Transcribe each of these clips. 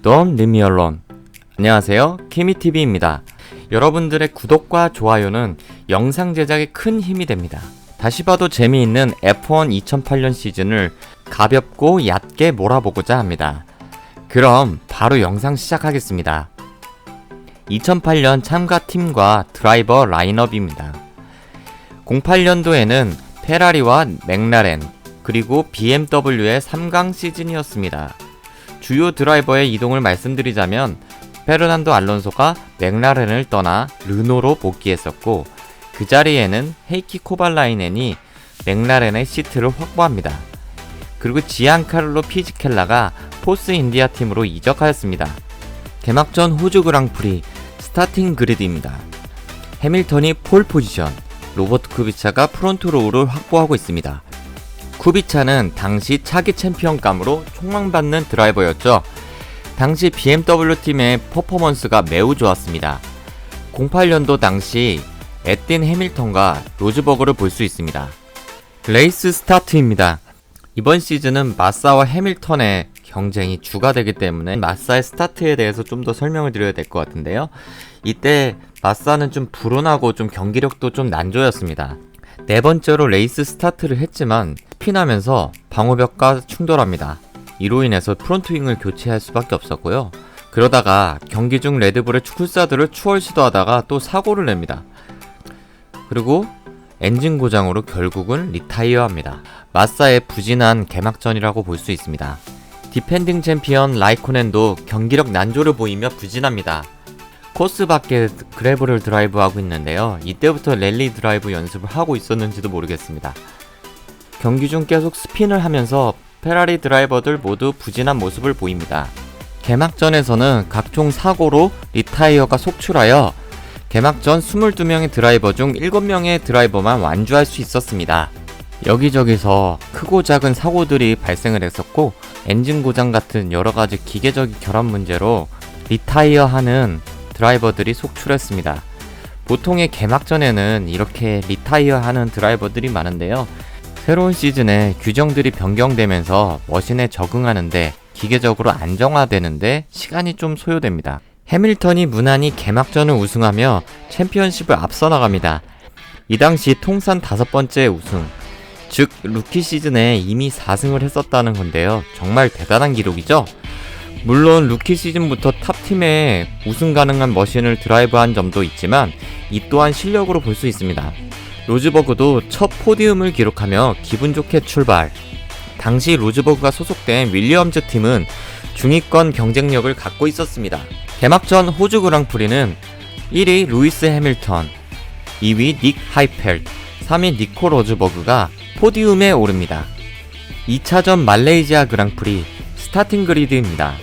Don't Leave Me Alone. 안녕하세요, 케미TV입니다. 여러분들의 구독과 좋아요는 영상 제작에 큰 힘이 됩니다. 다시 봐도 재미있는 F1 2008년 시즌을 가볍고 얕게 몰아보고자 합니다. 그럼 바로 영상 시작하겠습니다. 2008년 참가팀과 드라이버 라인업입니다. 08년도에는 페라리와 맥라렌, 그리고 BMW의 3강 시즌이었습니다. 주요 드라이버의 이동을 말씀드리자면 페르난도 알론소가 맥라렌을 떠나 르노로 복귀했었고, 그 자리에는 헤이키 코발라이넨이 맥라렌의 시트를 확보합니다. 그리고 지안카를로 피지켈라가 포스 인디아 팀으로 이적하였습니다. 개막전 호주 그랑프리 스타팅 그리드입니다. 해밀턴이 폴 포지션, 로버트 쿠비차가 프론트 로우를 확보하고 있습니다. 쿠비차는 당시 차기 챔피언감으로 촉망받는 드라이버였죠. 당시 BMW 팀의 퍼포먼스가 매우 좋았습니다. 08년도 당시 에틴 해밀턴과 로즈버그를 볼 수 있습니다. 레이스 스타트입니다. 이번 시즌은 마사와 해밀턴의 경쟁이 주가 되기 때문에 마사의 스타트에 대해서 좀 더 설명을 드려야 될 것 같은데요. 이때 마사는 좀 불온하고 좀 경기력도 좀 난조였습니다. 네 번째로 레이스 스타트를 했지만 스핀하면서 방어벽과 충돌합니다. 이로 인해서 프론트윙을 교체할 수밖에 없었고요. 그러다가 경기 중 레드불의 쿨사드를 추월 시도하다가 또 사고를 냅니다. 그리고 엔진 고장으로 결국은 리타이어합니다. 마사의 부진한 개막전이라고 볼 수 있습니다. 디펜딩 챔피언 라이코넨도 경기력 난조를 보이며 부진합니다. 코스 밖에 그래블을 드라이브하고 있는데요. 이때부터 랠리 드라이브 연습을 하고 있었는지도 모르겠습니다. 경기 중 계속 스핀을 하면서 페라리 드라이버들 모두 부진한 모습을 보입니다. 개막전에서는 각종 사고로 리타이어가 속출하여 개막전 22명의 드라이버 중 7명의 드라이버만 완주할 수 있었습니다. 여기저기서 크고 작은 사고들이 발생을 했었고, 엔진 고장 같은 여러가지 기계적인 결함 문제로 리타이어하는 드라이버들이 속출했습니다. 보통의 개막전에는 이렇게 리타이어하는 드라이버들이 많은데요. 새로운 시즌에 규정들이 변경되면서 머신에 적응하는데, 기계적으로 안정화되는데 시간이 좀 소요됩니다. 해밀턴이 무난히 개막전을 우승하며 챔피언십을 앞서 나갑니다. 이 당시 통산 5번째 우승, 즉 루키 시즌에 이미 4승을 했었다는 건데요. 정말 대단한 기록이죠? 물론 루키 시즌부터 탑팀에 우승 가능한 머신을 드라이브한 점도 있지만 이 또한 실력으로 볼 수 있습니다. 로즈버그도 첫 포디움을 기록하며 기분 좋게 출발. 당시 로즈버그가 소속된 윌리엄즈 팀은 중위권 경쟁력을 갖고 있었습니다. 개막전 호주 그랑프리는 1위 루이스 해밀턴, 2위 닉 하이펠트, 3위 니코 로즈버그가 포디움에 오릅니다. 2차전 말레이시아 그랑프리 스타팅 그리드입니다.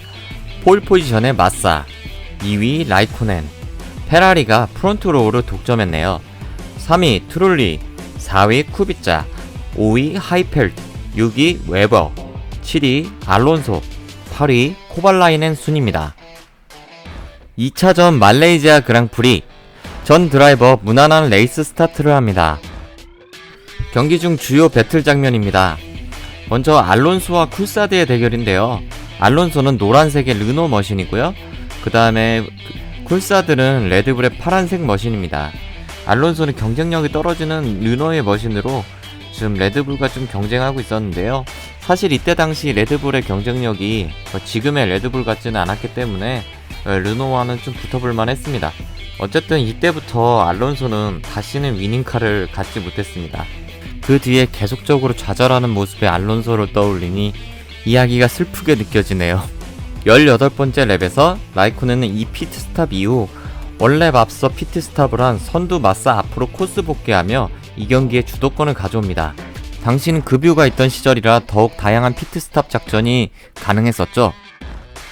폴 포지션의 마사, 2위 라이코넨, 페라리가 프론트 로우를 독점했네요. 3위 트롤리, 4위 쿠비짜, 5위 하이펠트, 6위 웨버, 7위 알론소, 8위 코발라이넨 순입니다. 2차전 말레이시아 그랑프리, 전 드라이버 무난한 레이스 스타트를 합니다. 경기 중 주요 배틀 장면입니다. 먼저 알론소와 쿨사드의 대결인데요. 알론소는 노란색의 르노 머신이고요. 그 다음에 쿨사드는 레드불의 파란색 머신입니다. 알론소는 경쟁력이 떨어지는 르노의 머신으로 지금 레드불과 좀 경쟁하고 있었는데요. 사실 이때 당시 레드불의 경쟁력이 지금의 레드불 같지는 않았기 때문에 르노와는 좀 붙어볼만 했습니다. 어쨌든 이때부터 알론소는 다시는 위닝카를 갖지 못했습니다. 그 뒤에 계속적으로 좌절하는 모습의 알론소를 떠올리니 이야기가 슬프게 느껴지네요. 18번째 랩에서 라이코넨은 이 피트스탑 이후 원랩 앞서 피트스탑을 한 선두 마사 앞으로 코스 복귀하며 이 경기의 주도권을 가져옵니다. 당시는 급유가 있던 시절이라 더욱 다양한 피트스탑 작전이 가능했었죠.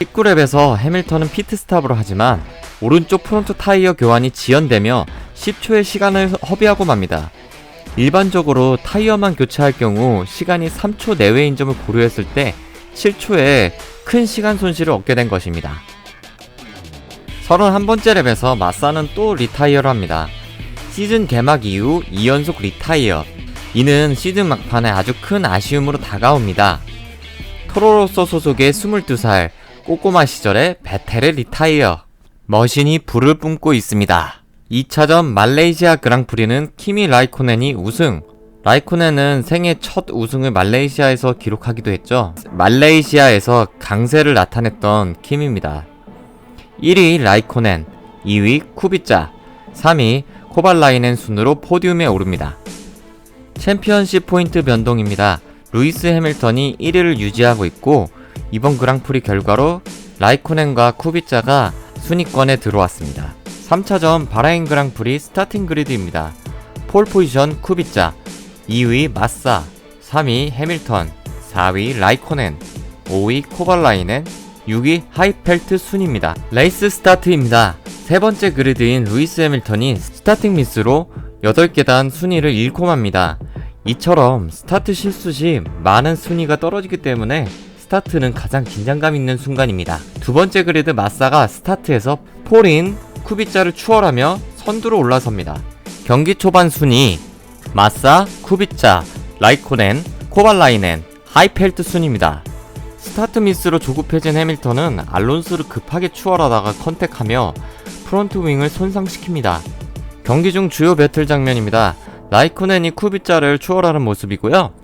19랩에서 해밀턴은 피트스탑으로 하지만 오른쪽 프론트 타이어 교환이 지연되며 10초의 시간을 허비하고 맙니다. 일반적으로 타이어만 교체할 경우 시간이 3초 내외인 점을 고려했을 때 7초의 큰 시간 손실을 얻게 된 것입니다. 31번째 랩에서 마사는 또 리타이어를 합니다. 시즌 개막 이후 2연속 리타이어. 이는 시즌 막판에 아주 큰 아쉬움으로 다가옵니다. 토로로소 소속의 22살 꼬꼬마 시절에 베텔의 리타이어. 머신이 불을 뿜고 있습니다. 2차전 말레이시아 그랑프리는 키미 라이코넨이 우승. 라이코넨은 생애 첫 우승을 말레이시아에서 기록하기도 했죠. 말레이시아에서 강세를 나타냈던 킴입니다. 1위 라이코넨, 2위 쿠비짜, 3위 코발라이넨 순으로 포디움에 오릅니다. 챔피언십 포인트 변동입니다. 루이스 해밀턴이 1위를 유지하고 있고 이번 그랑프리 결과로 라이코넨과 쿠비짜가 순위권에 들어왔습니다. 3차전 바라인 그랑프리 스타팅 그리드입니다. 폴 포지션 쿠비짜, 2위 마사, 3위 해밀턴, 4위 라이코넨, 5위 코발라이넨, 6위 하이펠트 순입니다. 레이스 스타트입니다. 세 번째 그리드인 루이스 해밀턴이 스타팅 미스로 8계단 순위를 잃고 맙니다. 이처럼 스타트 실수 시 많은 순위가 떨어지기 때문에 스타트는 가장 긴장감 있는 순간입니다. 두 번째 그리드 마사가 스타트에서 폴인 쿠비짜를 추월하며 선두로 올라섭니다. 경기 초반 순위 마사, 쿠비짜, 라이코넨, 코발라이넨, 하이펠트 순입니다. 스타트 미스로 조급해진 해밀턴은 알론소를 급하게 추월하다가 컨택하며 프론트 윙을 손상시킵니다. 경기 중 주요 배틀 장면입니다. 라이코넨이 쿠비짜를 추월하는 모습이고요.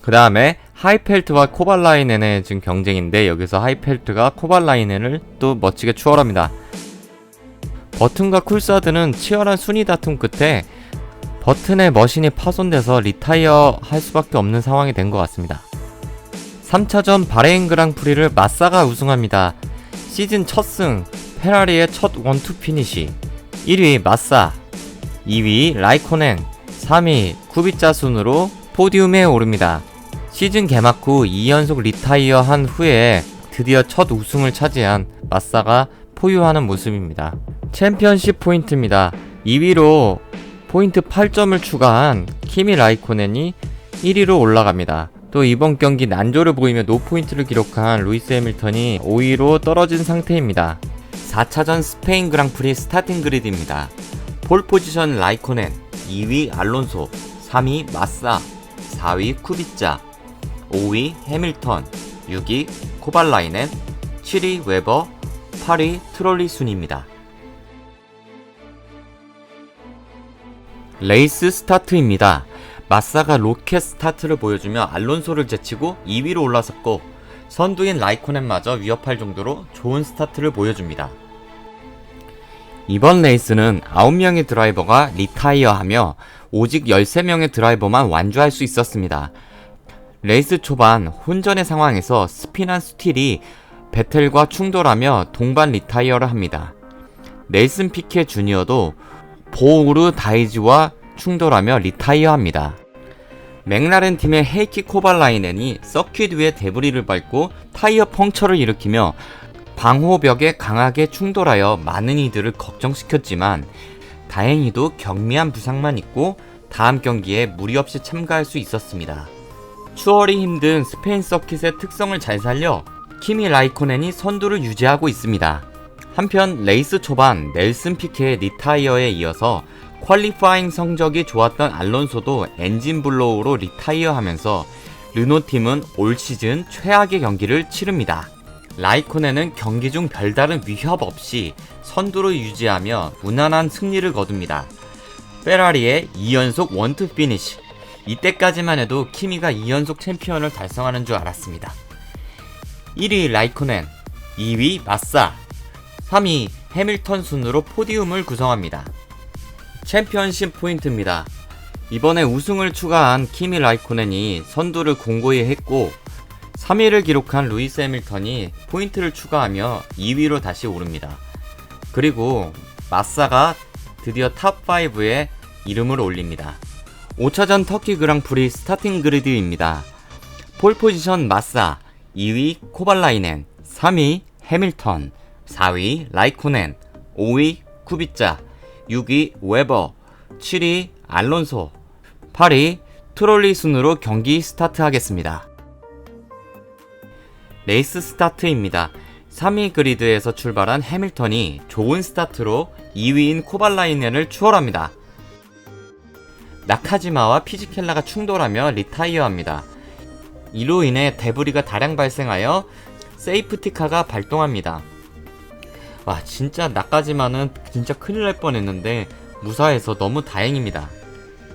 그 다음에 하이펠트와 코발라이넨의 지금 경쟁인데 여기서 하이펠트가 코발라이넨을 또 멋지게 추월합니다. 버튼과 쿨사드는 치열한 순위 다툼 끝에 버튼의 머신이 파손돼서 리타이어 할 수밖에 없는 상황이 된 것 같습니다. 3차전 바레인 그랑프리를 마사가 우승합니다. 시즌 첫 승, 페라리의 첫 원투 피니시. 1위 마사, 2위 라이코넨, 3위 쿠비짜 순으로 포디움에 오릅니다. 시즌 개막 후 2연속 리타이어 한 후에 드디어 첫 우승을 차지한 마사가 포유하는 모습입니다. 챔피언십 포인트입니다. 2위로 포인트 8점을 추가한 키미 라이코넨이 1위로 올라갑니다. 또 이번 경기 난조를 보이며 노포인트를 기록한 루이스 해밀턴이 5위로 떨어진 상태입니다. 4차전 스페인 그랑프리 스타팅 그리드입니다. 폴 포지션 라이코넨, 2위 알론소, 3위 마사, 4위 쿠비짜, 5위 해밀턴, 6위 코발라이넨, 7위 웨버, 8위 트롤리 순입니다. 레이스 스타트입니다. 마사가 로켓 스타트를 보여주며 알론소를 제치고 2위로 올라섰고 선두인 라이코넨마저 위협할 정도로 좋은 스타트를 보여줍니다. 이번 레이스는 9명의 드라이버가 리타이어하며 오직 13명의 드라이버만 완주할 수 있었습니다. 레이스 초반 혼전의 상황에서 스피난 스틸이 베텔과 충돌하며 동반 리타이어를 합니다. 넬슨 피케 주니어도 보우르 다이지와 충돌하며 리타이어합니다. 맥라렌 팀의 헤이키 코발라이넨이 서킷 위에 데브리를 밟고 타이어 펑처를 일으키며 방호벽에 강하게 충돌하여 많은 이들을 걱정시켰지만 다행히도 경미한 부상만 있고 다음 경기에 무리 없이 참가할 수 있었습니다. 추월이 힘든 스페인 서킷의 특성을 잘 살려 키미 라이코넨이 선두를 유지하고 있습니다. 한편 레이스 초반 넬슨 피케의 리타이어에 이어서 퀄리파잉 성적이 좋았던 알론소도 엔진 블로우로 리타이어하면서 르노팀은 올 시즌 최악의 경기를 치릅니다. 라이코넨은 경기 중 별다른 위협 없이 선두를 유지하며 무난한 승리를 거둡니다. 페라리의 2연속 원투 피니시. 이때까지만 해도 키미가 2연속 챔피언을 달성하는 줄 알았습니다. 1위 라이코넨, 2위 마사, 3위 해밀턴 순으로 포디움을 구성합니다. 챔피언십 포인트입니다. 이번에 우승을 추가한 키미 라이코넨이 선두를 공고히 했고 3위를 기록한 루이스 해밀턴이 포인트를 추가하며 2위로 다시 오릅니다. 그리고 마사가 드디어 탑5에 이름을 올립니다. 5차전 터키 그랑프리 스타팅 그리드입니다. 폴 포지션 마사, 2위 코발라이넨, 3위 해밀턴, 4위 라이코넨, 5위 쿠비짜, 6위 웨버, 7위 알론소, 8위 트롤리 순으로 경기 스타트하겠습니다. 레이스 스타트입니다. 3위 그리드에서 출발한 해밀턴이 좋은 스타트로 2위인 코발라이넨을 추월합니다. 나카지마와 피지켈라가 충돌하며 리타이어합니다. 이로 인해 데브리가 다량 발생하여 세이프티카가 발동합니다. 와, 진짜 나까지만은 진짜 큰일 날 뻔했는데 무사해서 너무 다행입니다.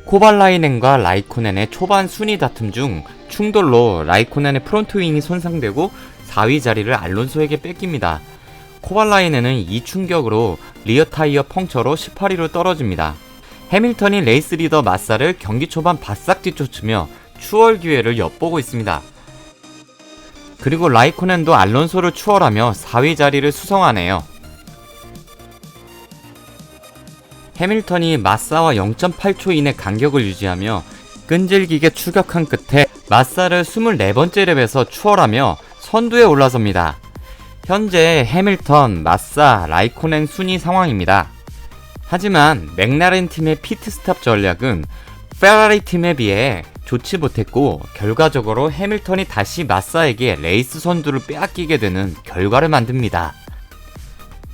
코발라이넨과 라이코넨의 초반 순위 다툼 중 충돌로 라이코넨의 프론트 윙이 손상되고 4위 자리를 알론소에게 뺏깁니다. 코발라이넨은 이 충격으로 리어 타이어 펑처로 18위로 떨어집니다. 해밀턴이 레이스 리더 마사를 경기 초반 바싹 뒤쫓으며 추월 기회를 엿보고 있습니다. 그리고 라이코넨도 알론소를 추월하며 4위 자리를 수성하네요. 해밀턴이 마사와 0.8초 이내 간격을 유지하며 끈질기게 추격한 끝에 마사를 24번째 랩에서 추월하며 선두에 올라섭니다. 현재 해밀턴, 마사, 라이코넨 순위 상황입니다. 하지만 맥라렌 팀의 피트스탑 전략은 페라리 팀에 비해 좋지 못했고 결과적으로 해밀턴이 다시 마사에게 레이스 선두를 빼앗기게 되는 결과를 만듭니다.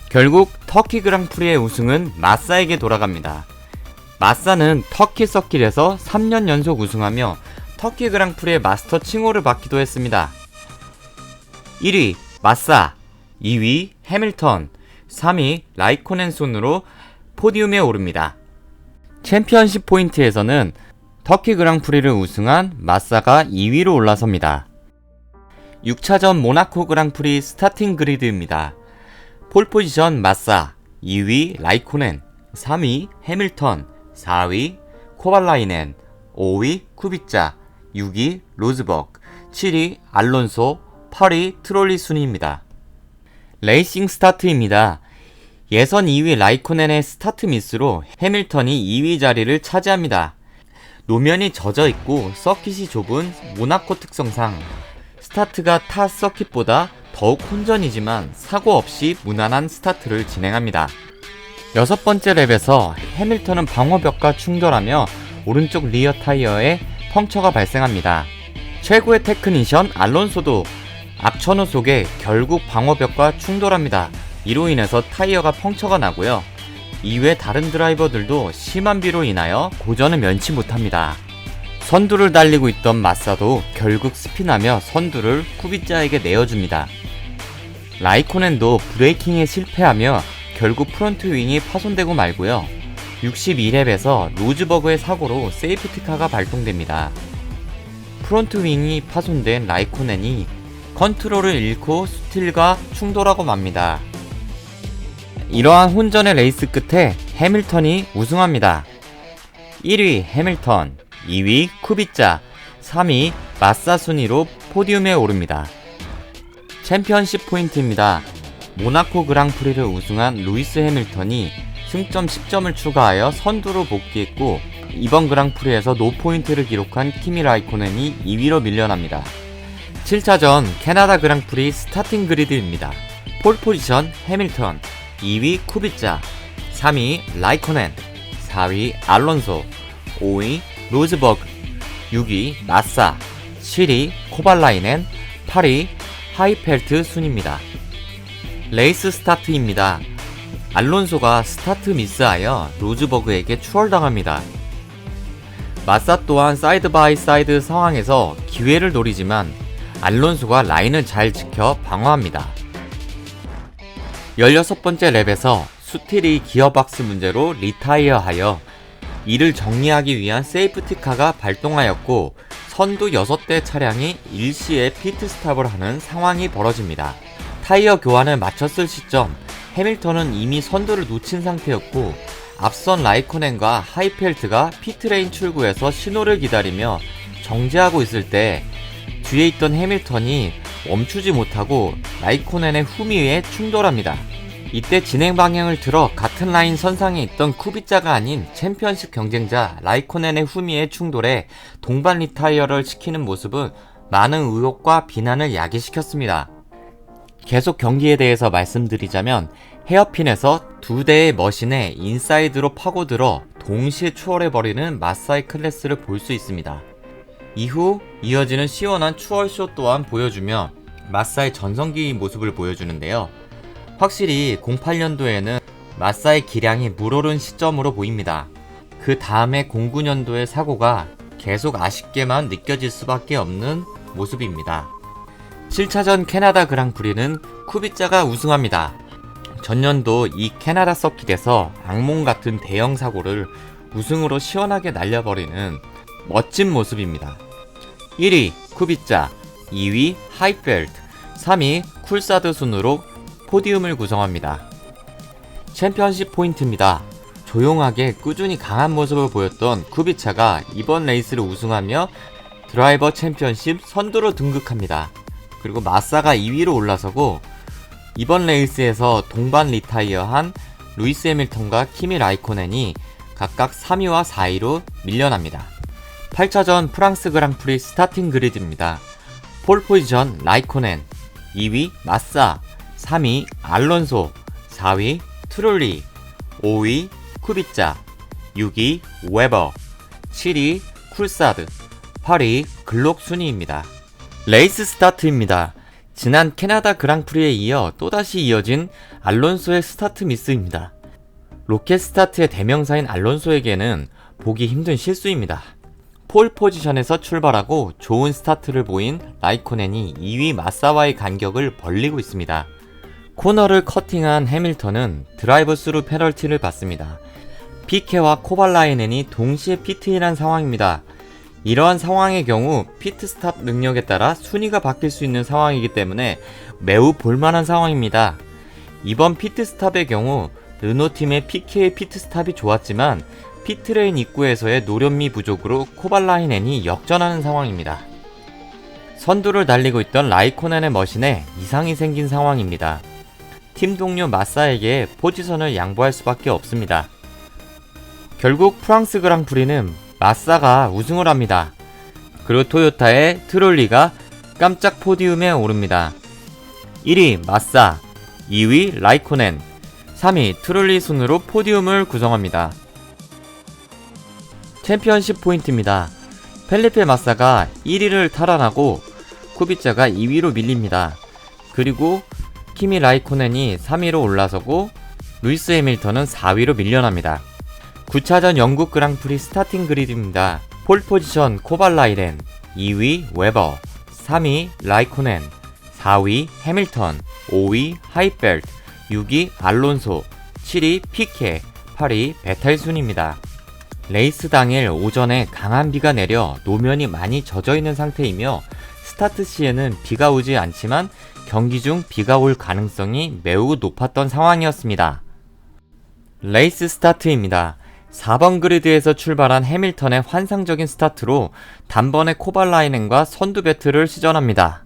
결국 터키 그랑프리의 우승은 마사에게 돌아갑니다. 마사는 터키 서킷에서 3년 연속 우승하며 터키 그랑프리의 마스터 칭호를 받기도 했습니다. 1위 마사, 2위 해밀턴, 3위 라이코넨 순으로 포디움에 오릅니다. 챔피언십 포인트에서는 터키 그랑프리를 우승한 마사가 2위로 올라섭니다. 6차전 모나코 그랑프리 스타팅 그리드입니다. 폴포지션 마사, 2위 라이코넨, 3위 해밀턴, 4위 코발라이넨, 5위 쿠비짜, 6위 로즈버그, 7위 알론소, 8위 트롤리 순위입니다. 레이싱 스타트입니다. 예선 2위 라이코넨의 스타트 미스로 해밀턴이 2위 자리를 차지합니다. 노면이 젖어있고 서킷이 좁은 모나코 특성상 스타트가 타 서킷보다 더욱 혼전이지만 사고 없이 무난한 스타트를 진행합니다. 6번째 랩에서 해밀턴은 방어벽과 충돌하며 오른쪽 리어 타이어에 펑처가 발생합니다. 최고의 테크니션 알론소도 악천후 속에 결국 방어벽과 충돌합니다. 이로 인해서 타이어가 펑처가 나고요. 이외 다른 드라이버들도 심한 비로 인하여 고전을 면치 못합니다. 선두를 달리고 있던 마사도 결국 스피하며 선두를 쿠비짜에게 내어줍니다. 라이코넨도 브레이킹에 실패하며 결국 프론트 윙이 파손되고 말고요. 62랩에서 로즈버그의 사고로 세이프티카가 발동됩니다. 프론트 윙이 파손된 라이코넨이 컨트롤을 잃고 스틸과 충돌하고 맙니다. 이러한 혼전의 레이스 끝에 해밀턴이 우승합니다. 1위 해밀턴, 2위 쿠비짜, 3위 마사 순위로 포디움에 오릅니다. 챔피언십 포인트입니다. 모나코 그랑프리를 우승한 루이스 해밀턴이 승점 10점을 추가하여 선두로 복귀했고 이번 그랑프리에서 노포인트를 기록한 키미 라이코넨이 2위로 밀려납니다. 7차전 캐나다 그랑프리 스타팅 그리드입니다. 폴포지션 해밀턴, 2위 쿠비짜, 3위 라이코넨, 4위 알론소, 5위 로즈버그, 6위 마사, 7위 코발라이넨, 8위 하이펠트 순입니다. 레이스 스타트입니다. 알론소가 스타트 미스하여 로즈버그에게 추월당합니다. 마사 또한 사이드 바이 사이드 상황에서 기회를 노리지만 알론소가 라인을 잘 지켜 방어합니다. 16번째 랩에서 수틸이 기어박스 문제로 리타이어하여 이를 정리하기 위한 세이프티카가 발동하였고 선두 6대 차량이 일시에 피트스탑을 하는 상황이 벌어집니다. 타이어 교환을 마쳤을 시점 해밀턴은 이미 선두를 놓친 상태였고 앞선 라이코넨과 하이펠트가 피트레인 출구에서 신호를 기다리며 정지하고 있을 때 뒤에 있던 해밀턴이 멈추지 못하고 라이코넨의 후미에 충돌합니다. 이때 진행 방향을 틀어 같은 라인 선상에 있던 쿠비짜가 아닌 챔피언십 경쟁자 라이코넨의 후미에 충돌해 동반 리타이어를 시키는 모습은 많은 의혹과 비난을 야기시켰습니다. 계속 경기에 대해서 말씀드리자면 헤어핀에서 두 대의 머신에 인사이드로 파고들어 동시에 추월해버리는 마사의 클래스를 볼 수 있습니다. 이후 이어지는 시원한 추월쇼 또한 보여주며 마사의 전성기 모습을 보여주는데요. 확실히 08년도에는 마사의 기량이 물오른 시점으로 보입니다. 그 다음에 09년도의 사고가 계속 아쉽게만 느껴질 수밖에 없는 모습입니다. 7차전 캐나다 그랑프리는 쿠비짜가 우승합니다. 전년도 이 캐나다 서킷에서 악몽 같은 대형 사고를 우승으로 시원하게 날려버리는 멋진 모습입니다. 1위 쿠비짜, 2위 하이펠트, 3위 쿨사드 순으로 포디움을 구성합니다. 챔피언십 포인트입니다. 조용하게 꾸준히 강한 모습을 보였던 쿠비차가 이번 레이스를 우승하며 드라이버 챔피언십 선두로 등극합니다. 그리고 마사가 2위로 올라서고 이번 레이스에서 동반 리타이어한 루이스 해밀턴과 키미 라이코넨이 각각 3위와 4위로 밀려납니다. 8차전 프랑스 그랑프리 스타팅 그리드입니다. 폴 포지션 라이코넨, 2위 마사, 3위 알론소, 4위 트롤리, 5위 쿠비짜, 6위 웨버, 7위 쿨사드, 8위 글록 순위입니다. 레이스 스타트입니다. 지난 캐나다 그랑프리에 이어 또다시 이어진 알론소의 스타트 미스입니다. 로켓 스타트의 대명사인 알론소에게는 보기 힘든 실수입니다. 폴 포지션에서 출발하고 좋은 스타트를 보인 라이코넨이 2위 마사와의 간격을 벌리고 있습니다. 코너를 커팅한 해밀턴은 드라이브 스루 페널티를 받습니다. 피케와 코발라이넨이 동시에 피트인한 상황입니다. 이러한 상황의 경우 피트스탑 능력에 따라 순위가 바뀔 수 있는 상황이기 때문에 매우 볼만한 상황입니다. 이번 피트스탑의 경우 르노팀의 피케의 피트스탑이 좋았지만 피트레인 입구에서의 노련미 부족으로 코발라이넨이 역전하는 상황입니다. 선두를 달리고 있던 라이코넨의 머신에 이상이 생긴 상황입니다. 팀 동료 마사에게 포지션을 양보할 수밖에 없습니다. 결국 프랑스 그랑프리는 마사가 우승을 합니다. 그리고 토요타의 트롤리가 깜짝 포디움에 오릅니다. 1위 마사, 2위 라이코넨, 3위 트롤리 순으로 포디움을 구성합니다. 챔피언십 포인트입니다. 펠리페 마사가 1위를 탈환하고 쿠비짜가 2위로 밀립니다. 그리고 키미 라이코넨이 3위로 올라서고 루이스 해밀턴은 4위로 밀려납니다. 9차전 영국 그랑프리 스타팅 그리드입니다. 폴 포지션 코발라이넨, 2위 웨버, 3위 라이코넨, 4위 해밀턴, 5위 하이펠트, 6위 알론소, 7위 피케, 8위 베탈 순입니다. 레이스 당일 오전에 강한 비가 내려 노면이 많이 젖어있는 상태이며 스타트 시에는 비가 오지 않지만 경기 중 비가 올 가능성이 매우 높았던 상황이었습니다. 레이스 스타트입니다. 4번 그리드에서 출발한 해밀턴의 환상적인 스타트로 단번에 코발라이넨과 선두 배틀을 시전합니다.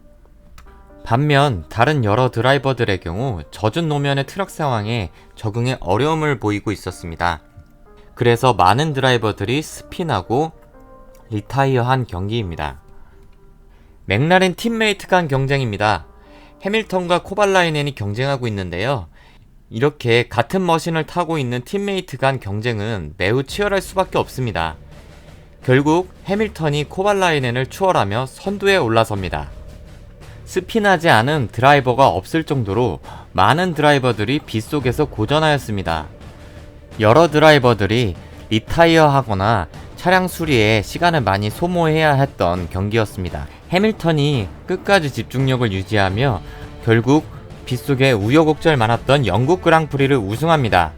반면 다른 여러 드라이버들의 경우 젖은 노면의 트럭 상황에 적응에 어려움을 보이고 있었습니다. 그래서 많은 드라이버들이 스핀하고 리타이어한 경기입니다. 맥라렌 팀메이트 간 경쟁입니다. 해밀턴과 코발라이넨이 경쟁하고 있는데요. 이렇게 같은 머신을 타고 있는 팀메이트 간 경쟁은 매우 치열할 수밖에 없습니다. 결국 해밀턴이 코발라이넨을 추월하며 선두에 올라섭니다. 스핀하지 않은 드라이버가 없을 정도로 많은 드라이버들이 빗속에서 고전하였습니다. 여러 드라이버들이 리타이어 하거나 차량 수리에 시간을 많이 소모해야 했던 경기였습니다. 해밀턴이 끝까지 집중력을 유지하며 결국 빗속에 우여곡절 많았던 영국 그랑프리를 우승합니다.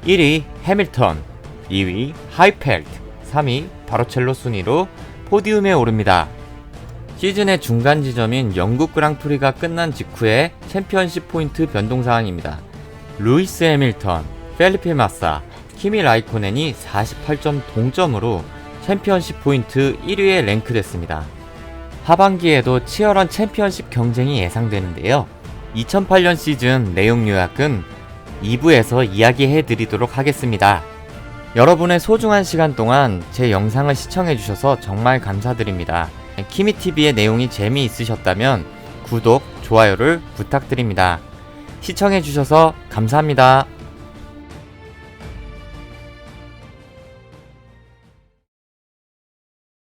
1위 해밀턴, 2위 하이펠트, 3위 바로첼로 순위로 포디움에 오릅니다. 시즌의 중간 지점인 영국 그랑프리가 끝난 직후에 챔피언십 포인트 변동 상황입니다. 루이스 해밀턴, 펠리페 마사, 키미 라이코넨이 48점 동점으로 챔피언십 포인트 1위에 랭크됐습니다. 하반기에도 치열한 챔피언십 경쟁이 예상되는데요. 2008년 시즌 내용 요약은 2부에서 이야기해 드리도록 하겠습니다. 여러분의 소중한 시간 동안 제 영상을 시청해주셔서 정말 감사드립니다. 키미TV의 내용이 재미있으셨다면 구독, 좋아요를 부탁드립니다. 시청해주셔서 감사합니다.